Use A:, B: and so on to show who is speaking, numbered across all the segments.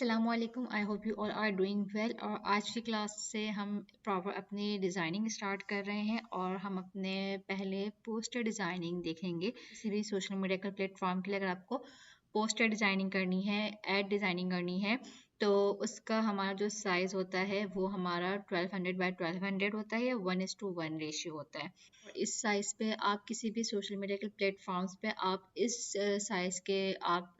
A: अस्सलामुअलैकुम। I hope you all are doing well. और आज की क्लास से हम प्रॉपर अपनी डिज़ाइनिंग स्टार्ट कर रहे हैं और हम अपने पहले पोस्टर डिज़ाइनिंग देखेंगे। किसी भी सोशल मीडिया के प्लेटफॉर्म के लिए अगर आपको पोस्टर डिज़ाइनिंग करनी है, एड डिज़ाइनिंग करनी है, तो उसका हमारा जो साइज़ होता है वो हमारा 1200 बाय 1200 होता है या 1:1 रेशियो होता है। और इस साइज़ पे आप किसी भी सोशल मीडिया के प्लेटफॉर्म्स पे आप इस साइज़ के आप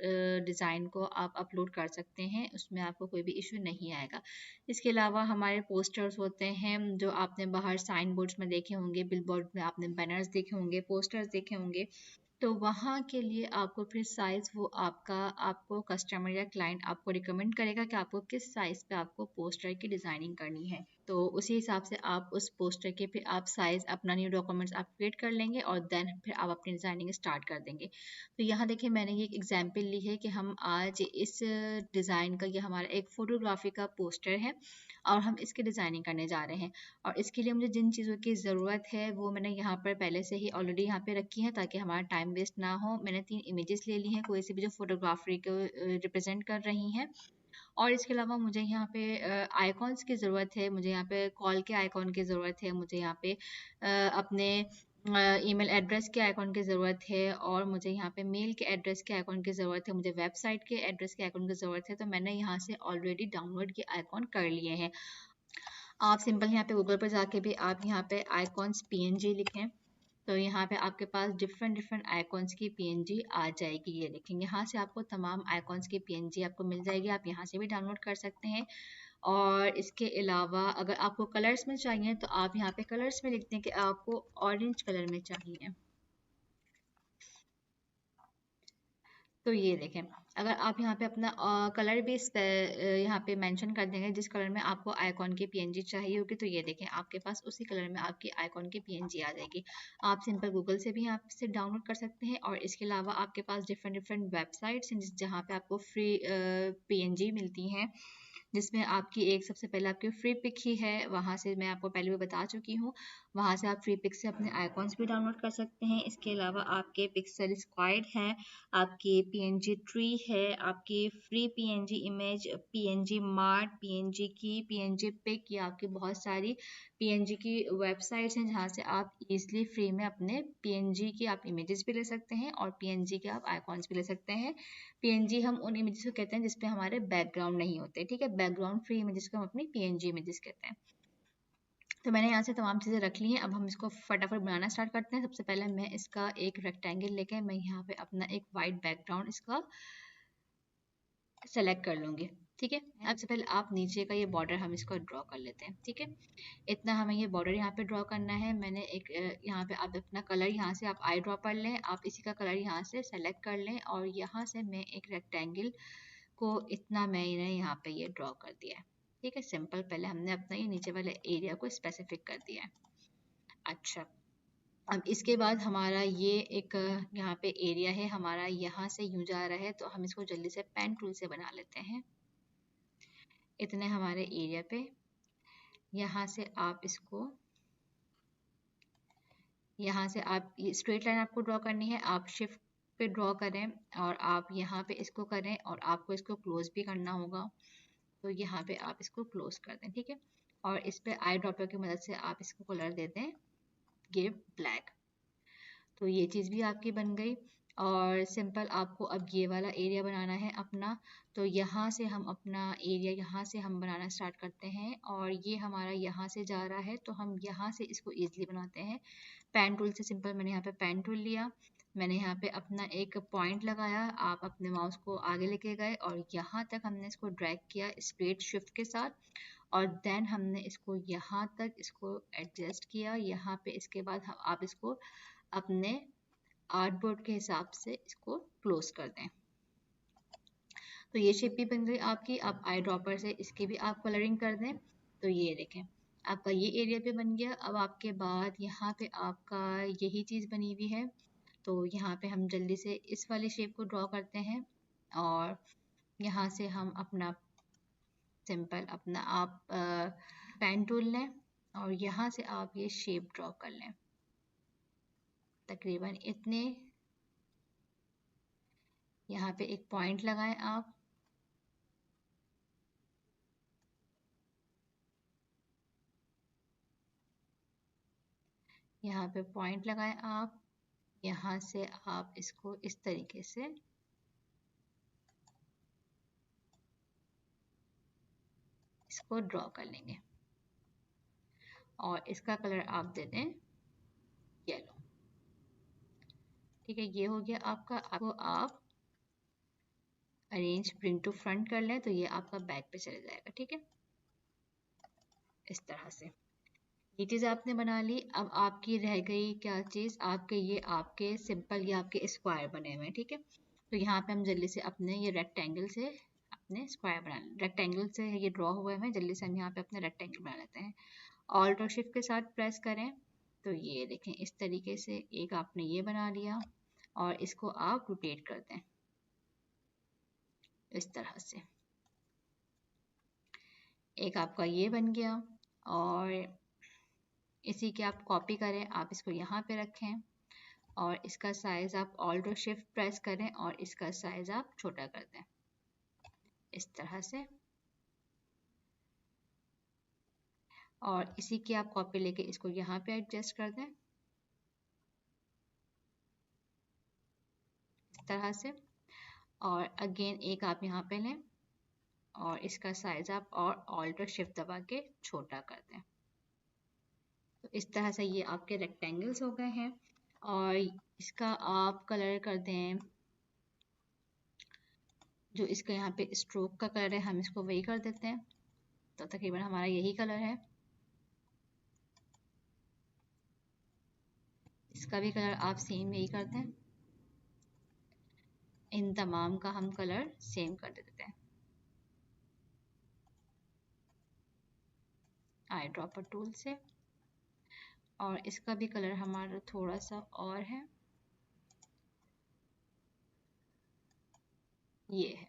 A: डिज़ाइन को आप अपलोड कर सकते हैं, उसमें आपको कोई भी इशू नहीं आएगा। इसके अलावा हमारे पोस्टर्स होते हैं जो आपने बाहर साइन बोर्ड्स में देखे होंगे, बिलबोर्ड में आपने बैनर्स देखे होंगे, पोस्टर्स देखे होंगे। तो वहाँ के लिए आपको फिर साइज़ वो आपको कस्टमर या क्लाइंट आपको रिकमेंड करेगा कि आपको किस साइज़ पे आपको पोस्टर की डिज़ाइनिंग करनी है। तो उसी हिसाब से आप उस पोस्टर के फिर आप साइज़ अपना न्यू डॉक्यूमेंट्स आप क्रिएट कर लेंगे और देन फिर आप अपनी डिज़ाइनिंग स्टार्ट कर देंगे। तो यहाँ देखिए मैंने ये एक एग्जांपल ली है कि हम आज इस डिज़ाइन का, ये हमारा एक फ़ोटोग्राफी का पोस्टर है और हम इसकी डिज़ाइनिंग करने जा रहे हैं। और इसके लिए मुझे जिन चीज़ों की ज़रूरत है वो मैंने यहाँ पर पहले से ही ऑलरेडी यहाँ पे रखी है ताकि हमारा टाइम वेस्ट ना हो। मैंने 3 इमेजेस ले ली हैं कोई सी भी जो फोटोग्राफी को रिप्रेजेंट कर रही हैं। और इसके अलावा मुझे यहाँ पे आइकॉन्स की ज़रूरत है, मुझे यहाँ पे कॉल के आइकॉन की ज़रूरत है, मुझे यहाँ पे अपने ईमेल एड्रेस के आइकॉन की ज़रूरत है और मुझे यहाँ पे मेल के एड्रेस के आइकॉन की ज़रूरत है, मुझे वेबसाइट के एड्रेस के आइकॉन की ज़रूरत है। तो मैंने यहाँ से ऑलरेडी डाउनलोड के आइकॉन कर लिए हैं। आप सिंपल यहाँ पे गूगल पर जाके भी आप यहाँ पे आइकॉन्स पीएनजी लिखें तो यहाँ पे आपके पास डिफरेंट डिफरेंट आइकॉन्स की पीएनजी आ जाएगी। ये देखें, यहाँ से आपको तमाम आइकॉन्स की पीएनजी आपको मिल जाएगी। आप यहाँ से भी डाउनलोड कर सकते हैं। और इसके अलावा अगर आपको कलर्स में चाहिए तो आप यहाँ पे कलर्स में लिखते हैं कि आपको ऑरेंज कलर में चाहिए। तो ये देखें, अगर आप यहाँ पे अपना कलर भी यहाँ पे मेंशन कर देंगे जिस कलर में आपको आइकॉन की पीएनजी चाहिए होगी, तो ये देखें आपके पास उसी कलर में आपकी आइकॉन की पीएनजी आ जाएगी। आप सिंपल गूगल से भी यहाँ से डाउनलोड कर सकते हैं और इसके अलावा आपके पास डिफरेंट डिफरेंट वेबसाइट्स हैं जहाँ पे आपको फ्री पीएनजी मिलती हैं, जिसमें आपकी एक सबसे पहले आपकी फ्री पिक ही है। वहाँ से मैं आपको पहले भी बता चुकी हूँ, वहाँ से आप फ्री पिक से अपने आइकॉन्स भी डाउनलोड कर सकते हैं। इसके अलावा आपके पिक्सल स्क्वाड है, आपकी पीएनजी ट्री है, आपकी free PNG image, PNG mart, PNG की, पीएनजी पिक, या आपकी बहुत सारी पीएनजी की वेबसाइट्स हैं जहाँ से आप इजीली फ्री में अपने पीएनजी की आप इमेजेस भी ले सकते हैं और पीएनजी के आप आइकॉन्स भी ले सकते हैं। पीएनजी हम उन इमेजेस को कहते हैं जिसपे हमारे बैकग्राउंड नहीं होते, ठीक है। बैकग्राउंड फ्री इमेजेस को हम अपनी पीएनजी इमेजेस कहते हैं। तो मैंने यहाँ से तमाम चीज़ें रख ली हैं। अब हम इसको फटाफट बनाना स्टार्ट करते हैं। सबसे पहले मैं इसका एक रेक्टेंगल लेके मैं यहाँ पे अपना एक वाइट बैकग्राउंड इसका सेलेक्ट कर लूँगी, ठीक है। अब सबसे पहले आप नीचे का ये बॉर्डर हम इसको ड्रॉ कर लेते हैं, ठीक है। इतना हमें ये बॉर्डर यहाँ पे ड्रॉ करना है। मैंने एक यहाँ पे आप अपना कलर यहाँ से आप आई ड्रॉ कर लें, आप इसी का कलर यहाँ से सेलेक्ट कर लें और यहाँ से मैं एक रेक्टेंगल को इतना मैंने यहाँ पे ये ड्रॉ कर दिया है, ठीक है। सिंपल, पहले हमने अपना ये नीचे वाले एरिया को स्पेसिफिक कर दिया है। अच्छा, अब इसके बाद हमारा ये एक यहाँ पे एरिया है हमारा, यहाँ से यूं जा रहा है, तो हम इसको जल्दी से पेन टूल से बना लेते हैं। इतने हमारे एरिया पे यहाँ से आप इसको, यहाँ से आप ये स्ट्रेट लाइन आपको ड्रॉ करनी है, आप शिफ्ट पे ड्रॉ करें और आप यहाँ पे इसको करें और आपको इसको क्लोज भी करना होगा। तो यहाँ पे आप इसको क्लोज कर दें, ठीक है। और इस पे आई ड्रॉपर की मदद से आप इसको कलर दे दें गिव ब्लैक। तो ये चीज़ भी आपकी बन गई। और सिंपल आपको अब ये वाला एरिया बनाना है अपना। तो यहाँ से हम अपना एरिया यहाँ से हम बनाना स्टार्ट करते हैं और ये हमारा यहाँ से जा रहा है तो हम यहाँ से इसको ईजिली बनाते हैं पेन टूल से। सिंपल मैंने यहाँ पे पेन टूल लिया, मैंने यहाँ पे अपना एक पॉइंट लगाया, आप अपने माउस को आगे लेके गए और यहाँ तक हमने इसको ड्रैग किया स्ट्रेट शिफ्ट के साथ और देन हमने इसको यहाँ तक इसको एडजस्ट किया। यहाँ पे इसके बाद आप इसको अपने आर्टबोर्ड के हिसाब से इसको क्लोज कर दें। तो ये शेप भी बन गई आपकी। आप आई ड्रॉपर से इसकी भी आप कलरिंग कर दें। तो ये देखें आपका ये एरिया पे बन गया। अब आपके बाद यहाँ पे आपका यही चीज़ बनी हुई है। तो यहाँ पे हम जल्दी से इस वाले शेप को ड्रॉ करते हैं और यहाँ से हम अपना सिंपल अपना आप पेन टूल लें और यहाँ से आप ये शेप ड्रॉ कर लें तकरीबन इतने। यहाँ पे एक पॉइंट लगाएं आप यहाँ पे पॉइंट लगाएं आप, यहाँ से आप इसको इस तरीके से इसको ड्रॉ कर लेंगे और इसका कलर आप दे दें येलो। ठीक है, ये हो गया आपका। आपको आप अरेंज ब्रिंग टू फ्रंट कर लें तो ये आपका बैक पे चले जाएगा। ठीक है, इस तरह से ये चीज़ आपने बना ली। अब आपकी रह गई क्या चीज़, आपके ये आपके सिंपल ये आपके स्क्वायर बने हुए हैं। ठीक है, तो यहाँ पे हम जल्दी से अपने ये रेक्टेंगल से अपने स्क्वायर बना, रेक्टेंगल से ये ड्रॉ हुए हैं, जल्दी से हम यहाँ पे अपने रेक्टेंगल बना लेते हैं। ऑल्ट और शिफ्ट के साथ प्रेस करें तो ये देखें इस तरीके से एक आपने ये बना लिया और इसको आप रोटेट कर दें इस तरह से। एक आपका ये बन गया और इसी की आप कॉपी करें, आप इसको यहाँ पे रखें और इसका साइज आप ऑल्ट और शिफ्ट प्रेस करें और इसका साइज आप छोटा कर दें इस तरह से। और इसी की आप कॉपी लेके इसको यहाँ पे एडजस्ट कर दें इस तरह से। और अगेन एक आप यहाँ पे लें और इसका साइज आप और ऑल्ट और शिफ्ट दबा के छोटा कर दें। तो इस तरह से ये आपके रेक्टेंगल्स हो गए हैं। और इसका आप कलर कर दें, जो इसका यहाँ पे स्ट्रोक का कलर है हम इसको वही कर देते हैं। तो तकरीबन हमारा यही कलर है। इसका भी कलर आप सेम यही करते हैं। इन तमाम का हम कलर सेम कर देते हैं आई ड्रॉपर टूल से। और इसका भी कलर हमारा थोड़ा सा और है, ये है।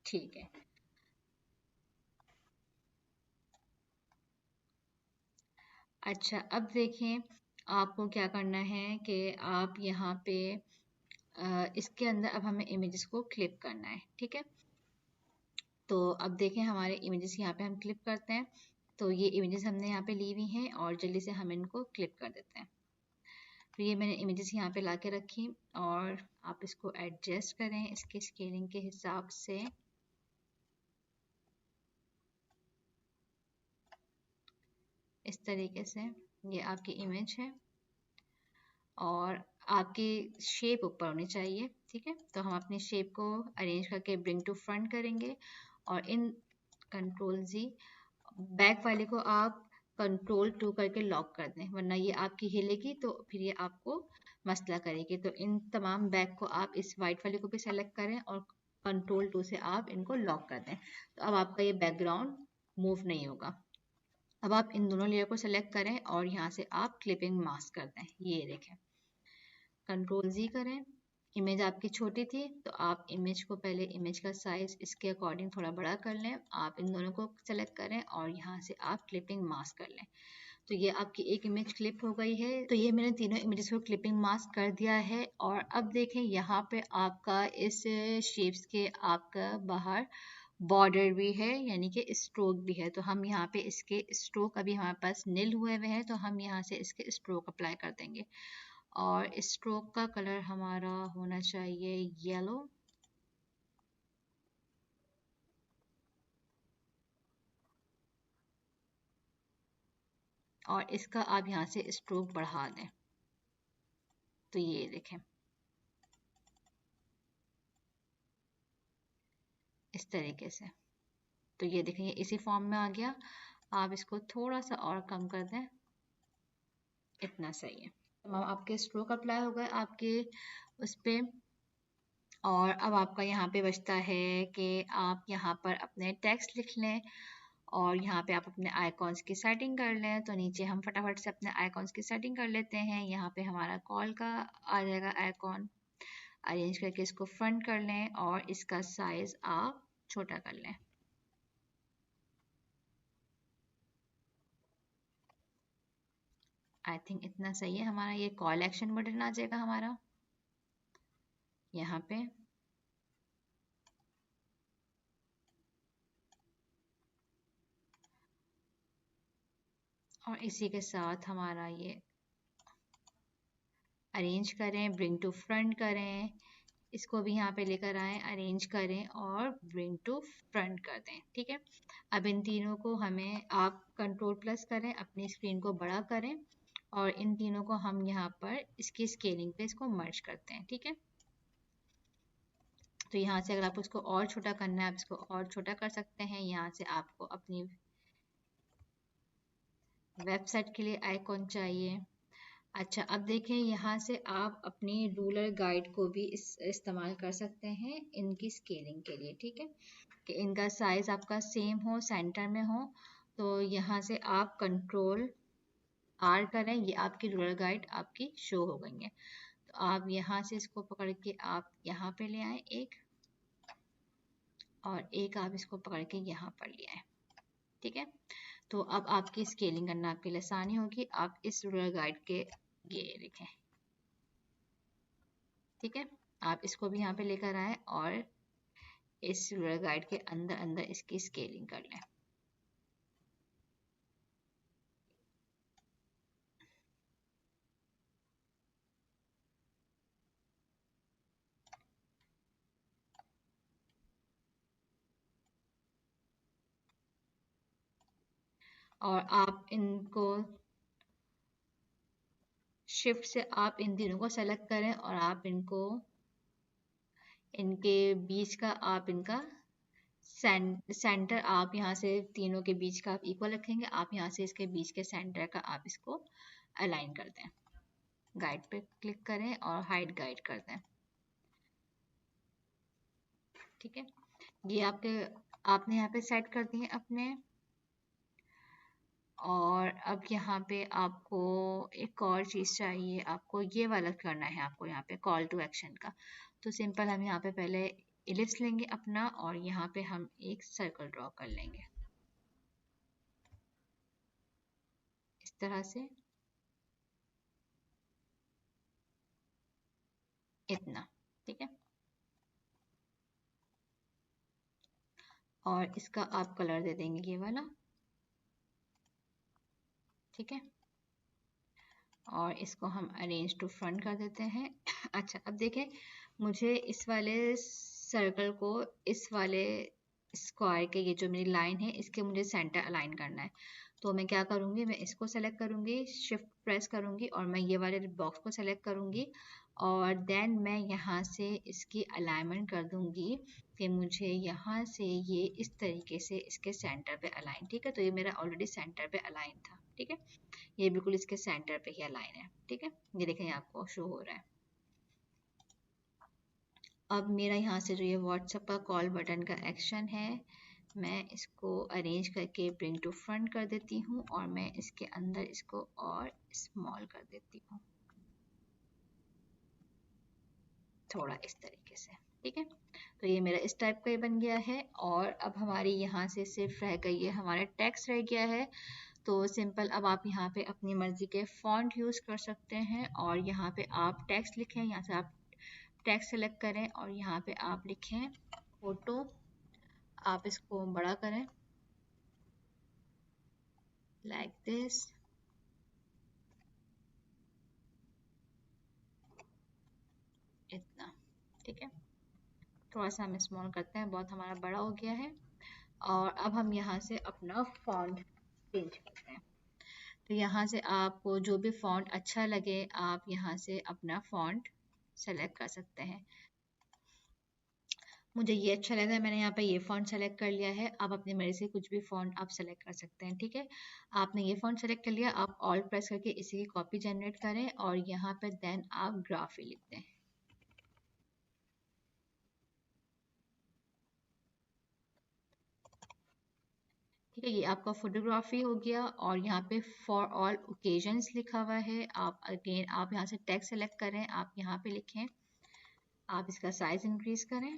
A: ठीक है, अच्छा अब देखें आपको क्या करना है कि आप यहाँ पे इसके अंदर अब हमें इमेजेस को क्लिप करना है। ठीक है, तो अब देखें हमारे इमेजेस यहाँ पे हम क्लिप करते हैं। तो ये इमेजेस हमने यहाँ पे ली हुई हैं और जल्दी से हम इनको क्लिप कर देते हैं। तो ये मैंने इमेजेस यहाँ पे लाके रखी और आप इसको एडजस्ट करें इसके स्केलिंग के हिसाब से। इस तरीके से ये आपकी इमेज है और आपकी शेप ऊपर होनी चाहिए। ठीक है, तो हम अपनी शेप को अरेंज करके ब्रिंग टू फ्रंट करेंगे और इन कंट्रोल जी बैक वाले को आप कंट्रोल 2 करके लॉक कर दें, वरना ये आपकी हिलेगी तो फिर ये आपको मसला करेगी। तो इन तमाम बैक को आप इस वाइट वाले को भी सेलेक्ट करें और कंट्रोल 2 से आप इनको लॉक कर दें। तो अब आपका ये बैकग्राउंड मूव नहीं होगा। अब आप इन दोनों लेयर को सेलेक्ट करें और यहाँ से आप क्लिपिंग मास्क कर दें। ये देखें, कंट्रोल जी करें। इमेज आपकी छोटी थी तो आप इमेज को पहले इमेज का साइज इसके अकॉर्डिंग थोड़ा बड़ा कर लें। आप इन दोनों को सेलेक्ट करें और यहाँ से आप क्लिपिंग मास्क कर लें। तो ये आपकी एक इमेज क्लिप हो गई है। तो ये मैंने तीनों इमेजेस को क्लिपिंग मास्क कर दिया है। और अब देखें यहाँ पे आपका इस शेप्स के आपका बाहर बॉर्डर भी है, यानी कि स्ट्रोक भी है। तो हम यहाँ पे इसके स्ट्रोक अभी हमारे पास नील हुए हुए हैं तो हम यहाँ से इसके स्ट्रोक अप्लाई कर देंगे और स्ट्रोक का कलर हमारा होना चाहिए येलो। और इसका आप यहाँ से स्ट्रोक बढ़ा दें तो ये देखें इस तरीके से। तो ये देखें ये इसी फॉर्म में आ गया। आप इसको थोड़ा सा और कम कर दें, इतना सही है। तमाम आपके स्ट्रोक अप्लाई हो गए आपके उस पे। और अब आपका यहाँ पे बचता है कि आप यहाँ पर अपने टेक्स्ट लिख लें और यहाँ पे आप अपने आइकॉन्स की सेटिंग कर लें। तो नीचे हम फटाफट से अपने आइकॉन्स की सेटिंग कर लेते हैं। यहाँ पे हमारा कॉल का आ जाएगा आइकॉन, अरेंज करके इसको फ्रंट कर लें और इसका साइज आप छोटा कर लें। आई थिंक इतना सही है। हमारा ये कॉल एक्शन बटन आ जाएगा हमारा यहाँ पे। और इसी के साथ हमारा ये अरेंज करें, ब्रिंग टू फ्रंट करें, इसको भी यहाँ पे लेकर आए, अरेंज करें और ब्रिंग टू फ्रंट कर दें। ठीक है, अब इन तीनों को हमें आप कंट्रोल प्लस करें, अपनी स्क्रीन को बड़ा करें और इन तीनों को हम यहाँ पर इसकी स्केलिंग पे इसको मर्ज करते हैं। ठीक है, तो यहाँ से अगर आपको इसको और छोटा करना है आप इसको और छोटा कर सकते हैं। यहाँ से आपको अपनी वेबसाइट के लिए आइकॉन चाहिए। अच्छा, अब देखें यहाँ से आप अपनी रूलर गाइड को भी इस्तेमाल कर सकते हैं इनकी स्केलिंग के लिए। ठीक है, कि इनका साइज आपका सेम हो, सेंटर में हो, तो यहाँ से आप कंट्रोल आर करें, ये आपकी रूलर गाइड आपकी शो हो गई है। तो आप यहाँ से इसको पकड़ के आप यहाँ पे ले आए एक, और एक आप इसको पकड़ के यहाँ पर ले आए। ठीक है, तो अब आपकी स्केलिंग करना आपके लिए आसानी होगी। आप इस रूलर गाइड के ये लिखें। ठीक है, आप इसको भी यहाँ पे लेकर आए और इस रूलर गाइड के अंदर अंदर इसकी स्केलिंग कर लें। और आप इनको शिफ्ट से आप इन तीनों को सेलेक्ट करें और आप इनको इनके बीच का आप इनका सेंटर आप यहाँ से तीनों के बीच का आप इक्वल रखेंगे। आप यहाँ से इसके बीच के सेंटर का आप इसको अलाइन कर दें। गाइड पे क्लिक करें और हाइड गाइड कर दें। ठीक है, ये आपने यहाँ पे सेट कर दिए अपने। और अब यहाँ पे आपको एक और चीज़ चाहिए, आपको ये वाला करना है, आपको यहाँ पे कॉल टू एक्शन का। तो सिंपल हम यहाँ पे पहले इलिप्स लेंगे अपना और यहाँ पे हम एक सर्कल ड्रॉ कर लेंगे इस तरह से, इतना। ठीक है, और इसका आप कलर दे देंगे ये वाला। ठीक है, और इसको हम अरेंज टू फ्रंट कर देते हैं। अच्छा, अब देखें, मुझे इस वाले सर्कल को इस वाले स्क्वायर के, ये जो मेरी लाइन है इसके मुझे सेंटर अलाइन करना है। तो मैं क्या करूँगी, मैं इसको सेलेक्ट करूँगी, शिफ्ट प्रेस करूँगी और मैं ये वाले बॉक्स को सेलेक्ट करूँगी और देन मैं यहाँ से इसकी अलाइनमेंट कर दूँगी कि मुझे यहाँ से ये इस तरीके से इसके सेंटर पे अलाइन। ठीक है, तो ये मेरा ऑलरेडी सेंटर पे अलाइन था। ठीक है, ये बिल्कुल इसके सेंटर पे ही अलाइन है। ठीक है, ये देखें आपको शो हो रहा है। अब मेरा यहाँ से जो ये व्हाट्सएप का कॉल बटन का एक्शन है, मैं इसको अरेंज करके ब्रिंग टू फ्रंट कर देती हूँ और मैं इसके अंदर इसको और स्मॉल कर देती हूँ थोड़ा इस तरीके से। ठीक है, तो ये मेरा इस टाइप का ही बन गया है। और अब हमारी यहाँ से सिर्फ रह गई है, हमारा टेक्स्ट रह गया है। तो सिंपल अब आप यहाँ पे अपनी मर्जी के फॉन्ट यूज़ कर सकते हैं और यहाँ पे आप टेक्स्ट लिखें। यहाँ से आप टेक्स्ट सेलेक्ट करें और यहाँ पे आप लिखें फोटो। आप इसको बड़ा करें लाइक दिस, इतना। ठीक है, थोड़ा सा हम स्मॉल करते हैं, बहुत हमारा बड़ा हो गया है। और अब हम यहाँ से अपना फॉन्ट चेंज करते हैं। तो यहाँ से आपको जो भी फॉन्ट अच्छा लगे आप यहाँ से अपना फॉन्ट सेलेक्ट कर सकते हैं। मुझे ये अच्छा लगा है, मैंने यहाँ पे ये फॉन्ट सेलेक्ट कर लिया है। आप अपनी मर्जी से कुछ भी फॉन्ट आप सेलेक्ट कर सकते हैं। ठीक है, आपने ये फॉन्ट सेलेक्ट कर लिया, आप ऑल प्रेस करके इसी की कॉपी जनरेट करें और यहाँ पे देन आप ग्राफी लिख दें। ठीक है, ये आपका फोटोग्राफी हो गया और यहाँ पे फॉर ऑल ओकेजन्स लिखा हुआ है। आप अगेन आप यहाँ से टेक्स्ट सेलेक्ट करें, आप यहाँ पे लिखें, आप इसका साइज इंक्रीज करें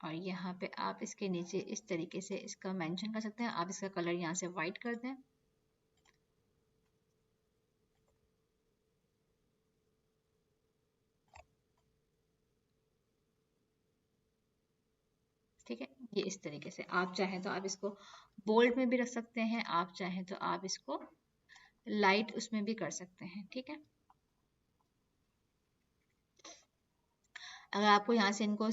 A: और यहाँ पे आप इसके नीचे इस तरीके से इसका मेंशन कर सकते हैं। आप इसका कलर यहाँ से वाइट कर दें। ठीक है। ये इस तरीके से आप चाहें तो आप इसको बोल्ड में भी रख सकते हैं, आप चाहें तो आप इसको लाइट उसमें भी कर सकते हैं, ठीक है। अगर आपको यहाँ से इनको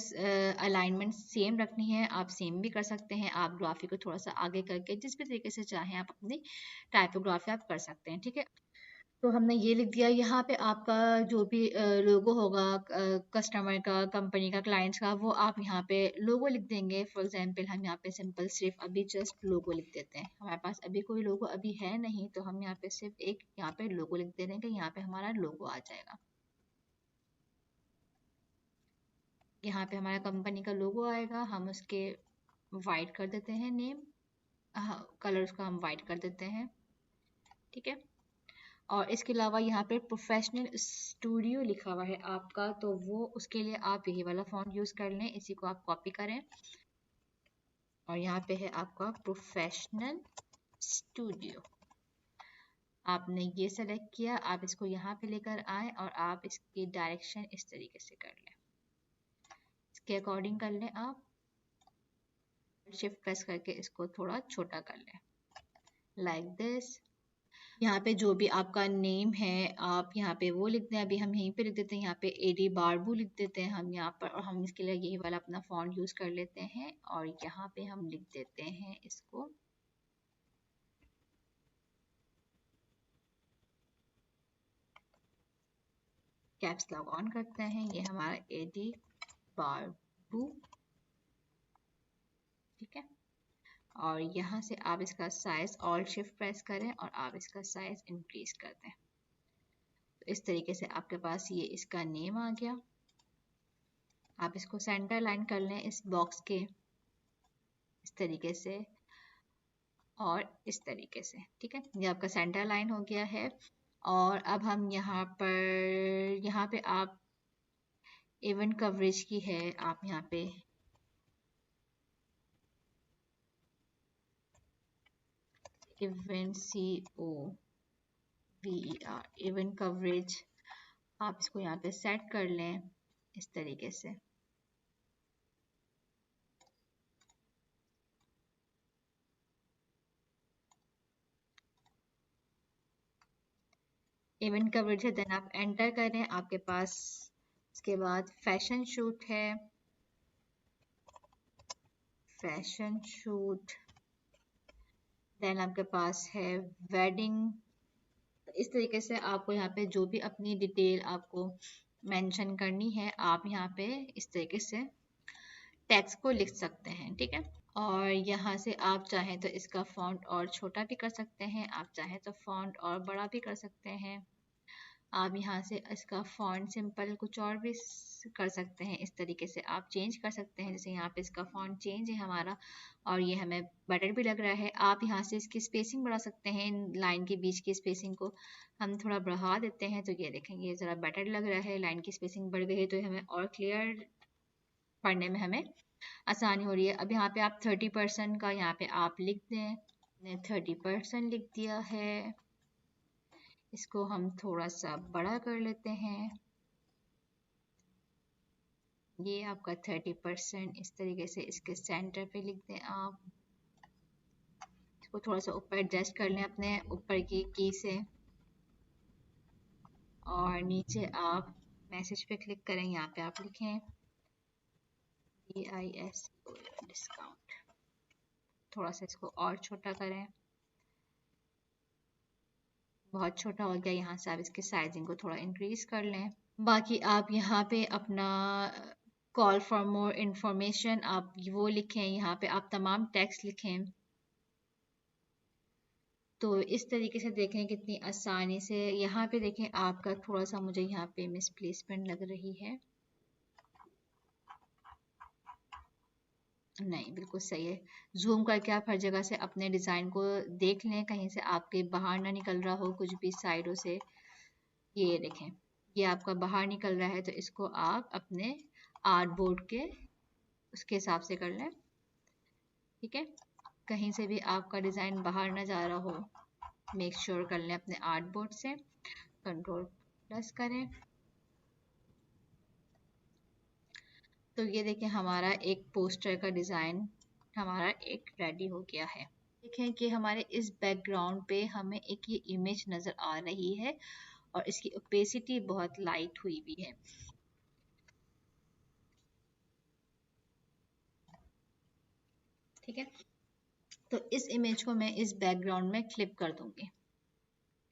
A: अलाइनमेंट सेम रखनी है, आप सेम भी कर सकते हैं। आप ग्राफी को थोड़ा सा आगे करके जिस भी तरीके से चाहें आप अपनी टाइपोग्राफी आप कर सकते हैं, ठीक है। तो हमने ये लिख दिया। यहाँ पे आपका जो भी लोगो होगा कस्टमर का, कंपनी का, क्लाइंट्स का, वो आप यहाँ पे लोगो लिख देंगे। फॉर एग्जांपल हम यहाँ पे सिंपल सिर्फ अभी जस्ट लोगो लिख देते हैं। हमारे पास अभी कोई लोगो अभी है नहीं, तो हम यहाँ पे सिर्फ एक यहाँ पे लोगो लिख दे रहे हैं कि यहाँ पे हमारा लोगो आ जाएगा। यहाँ पे हमारा कंपनी का लोगो आएगा, हम उसके वाइट कर देते हैं नेम, कलर उसका हम वाइट कर देते हैं, ठीक है। और इसके अलावा यहाँ पे प्रोफेशनल स्टूडियो लिखा हुआ है आपका, तो वो उसके लिए आप यही वाला फॉन्ट यूज कर लें, इसी को आप कॉपी करें। और यहाँ पे है आपका प्रोफेशनल स्टूडियो, आपने ये सेलेक्ट किया, आप इसको यहाँ पे लेकर आए और आप इसकी डायरेक्शन इस तरीके से कर लें, इसके अकॉर्डिंग कर लें। आप शिफ्ट प्रेस करके इसको थोड़ा छोटा कर लें, लाइक दिस। यहाँ पे जो भी आपका नेम है आप यहाँ पे वो लिख दें। अभी हम यहीं पे लिख देते हैं, यहाँ पे एडी बारबू लिख देते हैं हम यहाँ पर, और हम इसके लिए यही वाला अपना फॉन्ट यूज कर लेते हैं। और यहाँ पे हम लिख देते हैं इसको कैप्स लॉक ऑन करते हैं, ये हमारा एडी बारबू, ठीक है। और यहाँ से आप इसका साइज ऑल्ट शिफ्ट प्रेस करें और आप इसका साइज इंक्रीज कर दें। तो इस तरीके से आपके पास ये इसका नेम आ गया। आप इसको सेंटर लाइन कर लें इस बॉक्स के, इस तरीके से और इस तरीके से, ठीक है। ये आपका सेंटर लाइन हो गया है। और अब हम यहाँ पे आप इवेंट कवरेज की है, आप यहाँ पे इवेंट COVER इवेंट कवरेज आप इसको यहाँ पे सेट कर लें इस तरीके से। इवेंट कवरेज है, देन आप एंटर करें। आपके पास इसके बाद फैशन शूट है, फैशन शूट, देन आपके पास है वेडिंग। इस तरीके से आपको यहाँ पे जो भी अपनी डिटेल आपको मेंशन करनी है, आप यहाँ पे इस तरीके से टेक्स्ट को लिख सकते हैं, ठीक है। और यहाँ से आप चाहें तो इसका फॉन्ट और छोटा भी कर सकते हैं, आप चाहें तो फॉन्ट और बड़ा भी कर सकते हैं। आप यहाँ से इसका फॉन्ट सिंपल कुछ और भी कर सकते हैं, इस तरीके से आप चेंज कर सकते हैं। जैसे यहाँ पे इसका फॉन्ट चेंज है हमारा और ये हमें बेटर भी लग रहा है। आप यहाँ से इसकी स्पेसिंग बढ़ा सकते हैं, इन लाइन के बीच की स्पेसिंग को हम थोड़ा बढ़ा देते हैं, तो ये देखेंगे ये ज़रा बेटर लग रहा है। लाइन की स्पेसिंग बढ़ गई है तो हमें और क्लियर पढ़ने में हमें आसानी हो रही है। अब यहाँ पे आप 30% का यहाँ पे आप लिख दें, मैंने 30% लिख दिया है। इसको हम थोड़ा सा बड़ा कर लेते हैं, ये आपका 30% इस तरीके से इसके सेंटर पे लिख दें। आप इसको थोड़ा सा ऊपर एडजस्ट कर लें अपने ऊपर की से, और नीचे आप मैसेज पे क्लिक करें, यहाँ पे आप लिखें DIS डिस्काउंट। थोड़ा सा इसको और छोटा करें, बहुत छोटा हो गया। यहाँ से आप इसके साइजिंग को थोड़ा इंक्रीज कर लें। बाकी आप यहाँ पे अपना कॉल फॉर मोर इंफॉर्मेशन आप वो लिखें, यहाँ पे आप तमाम टेक्स्ट लिखें। तो इस तरीके से देखें कितनी आसानी से। यहाँ पे देखें आपका थोड़ा सा मुझे यहाँ पे मिसप्लेसमेंट लग रही है, नहीं बिल्कुल सही है। जूम करके आप हर जगह से अपने डिज़ाइन को देख लें, कहीं से आपके बाहर ना निकल रहा हो कुछ भी साइडों से। ये देखें ये आपका बाहर निकल रहा है, तो इसको आप अपने आर्ट बोर्ड के उसके हिसाब से कर लें, ठीक है। कहीं से भी आपका डिज़ाइन बाहर ना जा रहा हो, मेक श्योर कर लें अपने आर्ट बोर्ड से। कंट्रोल प्लस करें तो ये देखें हमारा एक पोस्टर का डिज़ाइन हमारा एक रेडी हो गया है। देखें कि हमारे इस बैकग्राउंड पे हमें एक ये इमेज नज़र आ रही है और इसकी ओपेसिटी बहुत लाइट हुई हुई है। ठीक है, तो इस इमेज को मैं इस बैकग्राउंड में क्लिप कर दूंगी।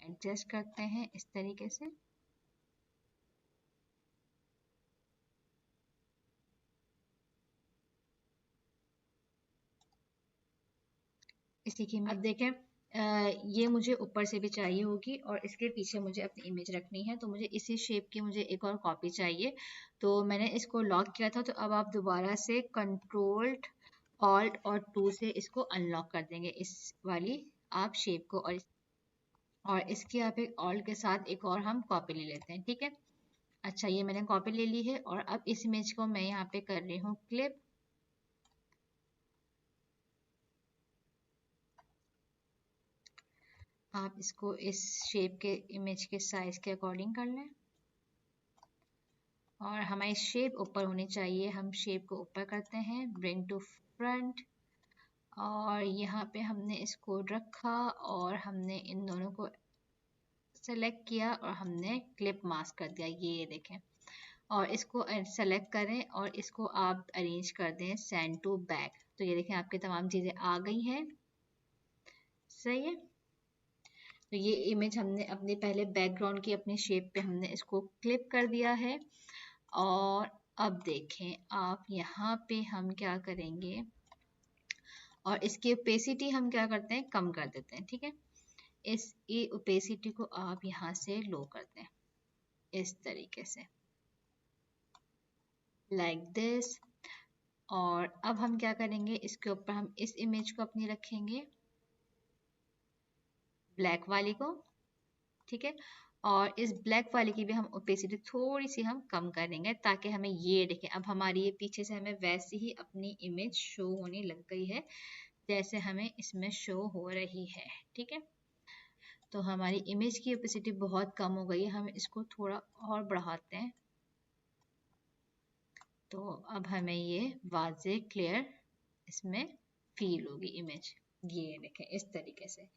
A: एडजस्ट करते हैं इस तरीके से। इसी की अब देखें ये मुझे ऊपर से भी चाहिए होगी और इसके पीछे मुझे अपनी इमेज रखनी है, तो मुझे इसी शेप की मुझे एक और कॉपी चाहिए। तो मैंने इसको लॉक किया था, तो अब आप दोबारा से कंट्रोल्ड ऑल्ट और 2 से इसको अनलॉक कर देंगे, इस वाली आप शेप को। और इसकी आप एक ऑल्ट के साथ एक और हम कॉपी ले लेते हैं। ठीक है, अच्छा ये मैंने कॉपी ले ली है और अब इस इमेज को मैं यहाँ पे कर रही हूँ क्लिप। आप इसको इस शेप के इमेज के साइज के अकॉर्डिंग कर लें और हमारी शेप ऊपर होनी चाहिए। हम शेप को ऊपर करते हैं, ब्रिंग टू फ्रंट, और यहाँ पे हमने इसको रखा और हमने इन दोनों को सेलेक्ट किया और हमने क्लिप मास्क कर दिया, ये देखें। और इसको सेलेक्ट करें और इसको आप अरेंज कर दें सेंड टू बैक। तो ये देखें आपकी तमाम चीज़ें आ गई हैं। सही है, तो ये इमेज हमने अपने पहले बैकग्राउंड की अपनी शेप पे हमने इसको क्लिप कर दिया है। और अब देखें आप यहाँ पे हम क्या करेंगे, और इसकी ओपेसिटी हम क्या करते हैं, कम कर देते हैं। ठीक है, इस ये ओपेसिटी को आप यहाँ से लो करते हैं इस तरीके से, लाइक दिस। और अब हम क्या करेंगे, इसके ऊपर हम इस इमेज को अपनी रखेंगे, ब्लैक वाली को। ठीक है, और इस ब्लैक वाले की भी हम ओपेसिटी थोड़ी सी हम कम करेंगे, ताकि हमें ये देखें अब हमारी ये पीछे से हमें वैसे ही अपनी इमेज शो होने लग गई है जैसे हमें इसमें शो हो रही है। ठीक है, तो हमारी इमेज की ओपेसिटी बहुत कम हो गई है, हम इसको थोड़ा और बढ़ाते हैं। तो अब हमें ये वाज़े क्लियर इसमें फील होगी इमेज, ये देखें इस तरीके से।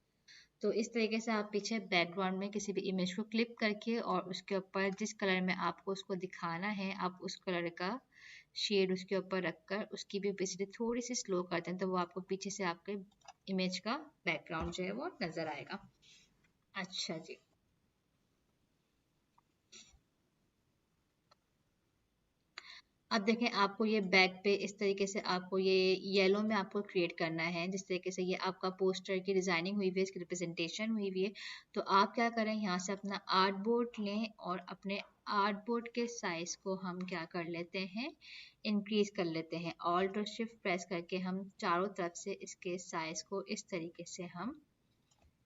A: तो इस तरीके से आप पीछे बैकग्राउंड में किसी भी इमेज को क्लिप करके और उसके ऊपर जिस कलर में आपको उसको दिखाना है, आप उस कलर का शेड उसके ऊपर रखकर उसकी भी ओपेसिटी थोड़ी सी स्लो कर दें, तो वो आपको पीछे से आपके इमेज का बैकग्राउंड जो है वो नज़र आएगा। अच्छा जी, अब देखें आपको ये बैक पे इस तरीके से आपको ये येलो में आपको क्रिएट करना है, जिस तरीके से ये आपका पोस्टर की डिजाइनिंग हुई हुई है, इसकी रिप्रेजेंटेशन हुई हुई है। तो आप क्या करें, यहाँ से अपना आर्ट बोर्ड लें और अपने आर्ट बोर्ड के साइज को हम क्या कर लेते हैं, इंक्रीज कर लेते हैं। ऑल्ट और शिफ्ट प्रेस करके हम चारों तरफ से इसके साइज को इस तरीके से हम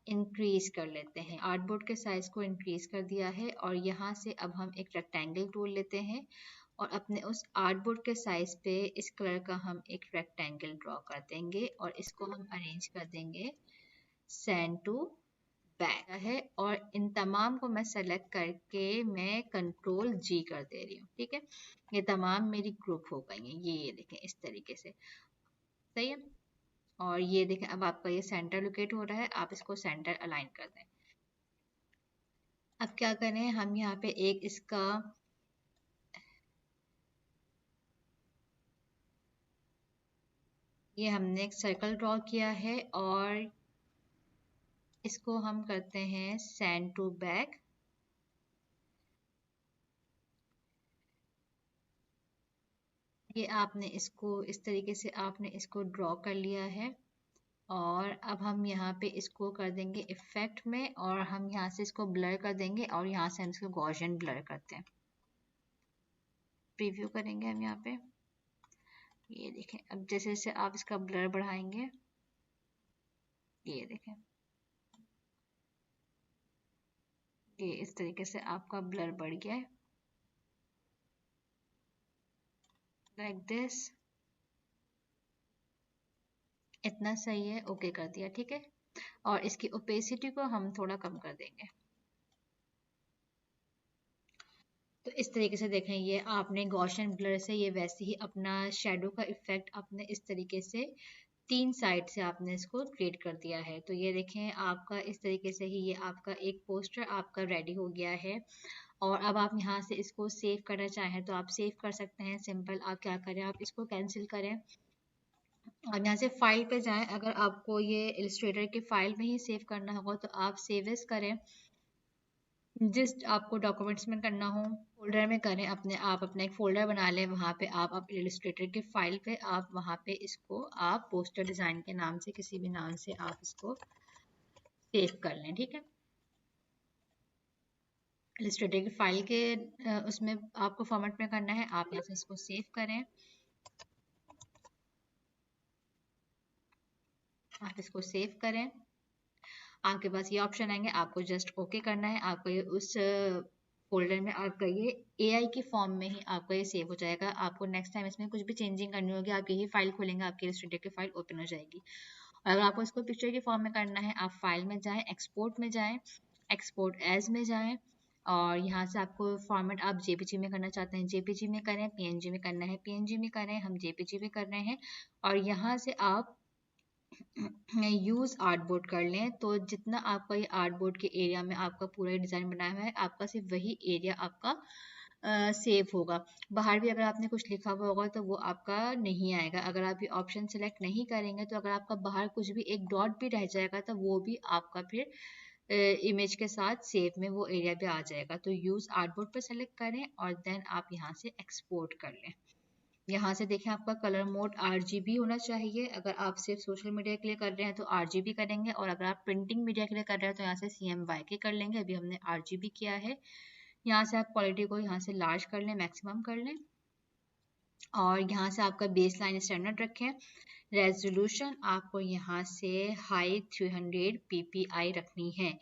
A: इंक्रीज कर लेते हैं। आर्टबोर्ड के साइज को इंक्रीज कर दिया है और यहाँ से अब हम एक रेक्टेंगल टूल लेते हैं और अपने उस आर्टबोर्ड के साइज पे इस कलर का हम एक रेक्टेंगल ड्रॉ कर देंगे और इसको हम अरेंज कर देंगे सेंड टू बैक है। और इन तमाम को मैं सेलेक्ट करके मैं कंट्रोल जी कर दे रही हूँ। ठीक है, ये तमाम मेरी ग्रुप हो गई हैं, ये देखें इस तरीके से। सही है, और ये देखें अब आपका ये सेंटर लोकेट हो रहा है, आप इसको सेंटर अलाइन कर दें। अब क्या करें, हम यहाँ पे एक इसका ये हमने एक सर्कल ड्रॉ किया है और इसको हम करते हैं सेंड टू बैक। ये आपने इसको इस तरीके से आपने इसको ड्रॉ कर लिया है और अब हम यहाँ पे इसको कर देंगे इफेक्ट में और हम यहाँ से इसको ब्लर कर देंगे और यहाँ से हम इसको गॉसियन ब्लर करते हैं। प्रीव्यू करेंगे हम यहाँ पे, ये देखें अब जैसे जैसे आप इसका ब्लर बढ़ाएंगे, ये देखें ये इस तरीके से आपका ब्लर बढ़ गया है, लाइक दिस। इतना सही है, ओके कर दिया। ठीक है, और इसकी ओपेसिटी को हम थोड़ा कम कर देंगे। तो इस तरीके से देखें, ये आपने गॉसियन ब्लर से ये वैसे ही अपना शेडो का इफेक्ट आपने इस तरीके से 3 साइड से आपने इसको क्रिएट कर दिया है। तो ये देखें आपका इस तरीके से ही ये आपका एक पोस्टर आपका रेडी हो गया है। और अब आप यहाँ से इसको सेव करना चाहें तो आप सेव कर सकते हैं। सिंपल आप क्या करें, आप इसको कैंसिल करें और यहाँ से फाइल पे जाएं। अगर आपको ये इलस्ट्रेटर के फाइल में ही सेव करना होगा तो आप सेव एज करें। जिस आपको डॉक्यूमेंट्स में करना हो फोल्डर में करें, अपने आप अपना एक फोल्डर बना लें। वहाँ पे आप इलस्ट्रेटर के फाइल पे आप वहाँ पे इसको आप पोस्टर डिज़ाइन के नाम से किसी भी नाम से आप इसको सेव कर लें। ठीक है, इलस्ट्रेटर की फाइल के उसमें आपको फॉर्मेट में करना है। आप यहाँ से इसको सेव करें, आप इसको सेव करें। आपके पास ये ऑप्शन आएंगे, आपको जस्ट ओके करना है। आपको ये उस फोल्डर में आपका ये एआई की फॉर्म में ही आपका ये सेव हो जाएगा। आपको नेक्स्ट टाइम इसमें कुछ भी चेंजिंग करनी होगी, आप यही फाइल खोलेंगे, आपकी इलस्ट्रेटर की फाइल ओपन हो जाएगी। और अगर आपको इसको पिक्चर की फॉर्म में करना है, आप फाइल में जाएं, एक्सपोर्ट में जाएं, एक्सपोर्ट एज में जाएं और यहाँ से आपको फॉर्मेट आप जेपीजी में करना चाहते हैं जेपीजी में करें, पीएनजी में करना है पीएनजी में करें, हम जेपीजी में कर रहे हैं। और यहाँ से आप यूज़ आर्टबोर्ड कर लें। तो जितना आपका ये आर्टबोर्ड के एरिया में आपका पूरा डिज़ाइन बनाया हुआ है, आपका सिर्फ वही एरिया आपका सेव होगा। बाहर भी अगर आपने कुछ लिखा हुआ होगा तो वो आपका नहीं आएगा। अगर आप ये ऑप्शन सेलेक्ट नहीं करेंगे तो अगर आपका बाहर कुछ भी एक डॉट भी रह जाएगा तो वो भी आपका फिर इमेज के साथ सेव में वो एरिया भी आ जाएगा। तो यूज़ आर्टबोर्ड पर सेलेक्ट करें और देन आप यहाँ से एक्सपोर्ट कर लें। यहाँ से देखें आपका कलर मोड RGB होना चाहिए। अगर आप सिर्फ सोशल मीडिया के लिए कर रहे हैं तो RGB करेंगे और अगर आप प्रिंटिंग मीडिया के लिए कर रहे हैं तो यहाँ से CMYK कर लेंगे। अभी हमने RGB किया है। यहाँ से आप क्वालिटी को यहाँ से लार्ज कर लें, मैक्सिमम कर लें और यहाँ से आपका बेस लाइन स्टैंडर्ड रखें। रेजोल्यूशन आपको यहाँ से हाई 300 ppi रखनी है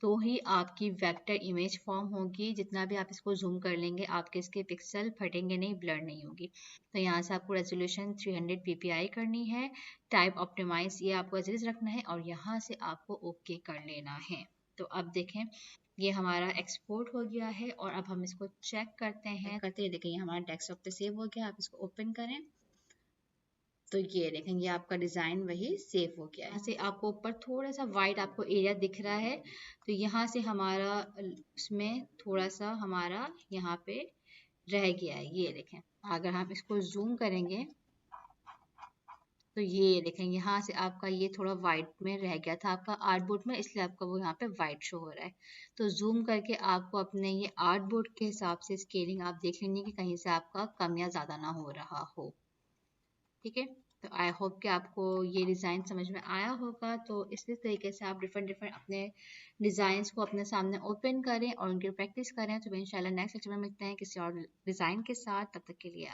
A: तो ही आपकी वेक्टर इमेज फॉर्म होगी। जितना भी आप इसको जूम कर लेंगे आपके इसके पिक्सल फटेंगे नहीं, ब्लर नहीं होगी। तो यहाँ से आपको रेजोल्यूशन 300 ppi करनी है। टाइप ऑप्टिमाइज ये आपको एज रखना है और यहाँ से आपको ओके कर लेना है। तो अब देखें ये हमारा एक्सपोर्ट हो गया है और अब हम इसको चेक करते हैं। देखें ये हमारा डेस्कटॉप पे सेव हो गया। आप इसको ओपन करें तो ये देखें ये आपका डिज़ाइन वही सेव हो गया है। यहाँ से आपको ऊपर थोड़ा सा वाइट आपको एरिया दिख रहा है तो यहाँ से हमारा उसमें थोड़ा सा हमारा यहाँ पे रह गया है। ये देखें अगर हम इसको जूम करेंगे तो ये देखें यहाँ से आपका ये थोड़ा वाइट में रह गया था आपका आर्टबोर्ड में, इसलिए आपका वो यहाँ पे वाइट शो हो रहा है। तो जूम करके आपको अपने ये आर्टबोर्ड के हिसाब से स्केलिंग आप देख लेंगे कि कहीं से आपका कम या ज़्यादा ना हो रहा हो। ठीक है, तो आई होप कि आपको ये डिज़ाइन समझ में आया होगा। तो इसी तरीके से आप डिफरेंट डिफरेंट अपने डिज़ाइंस को अपने सामने ओपन करें और उनकी प्रैक्टिस करें। तो इंशाल्लाह नेक्स्ट लेक्चर में मिलते हैं किसी और डिज़ाइन के साथ। तब तक के लिए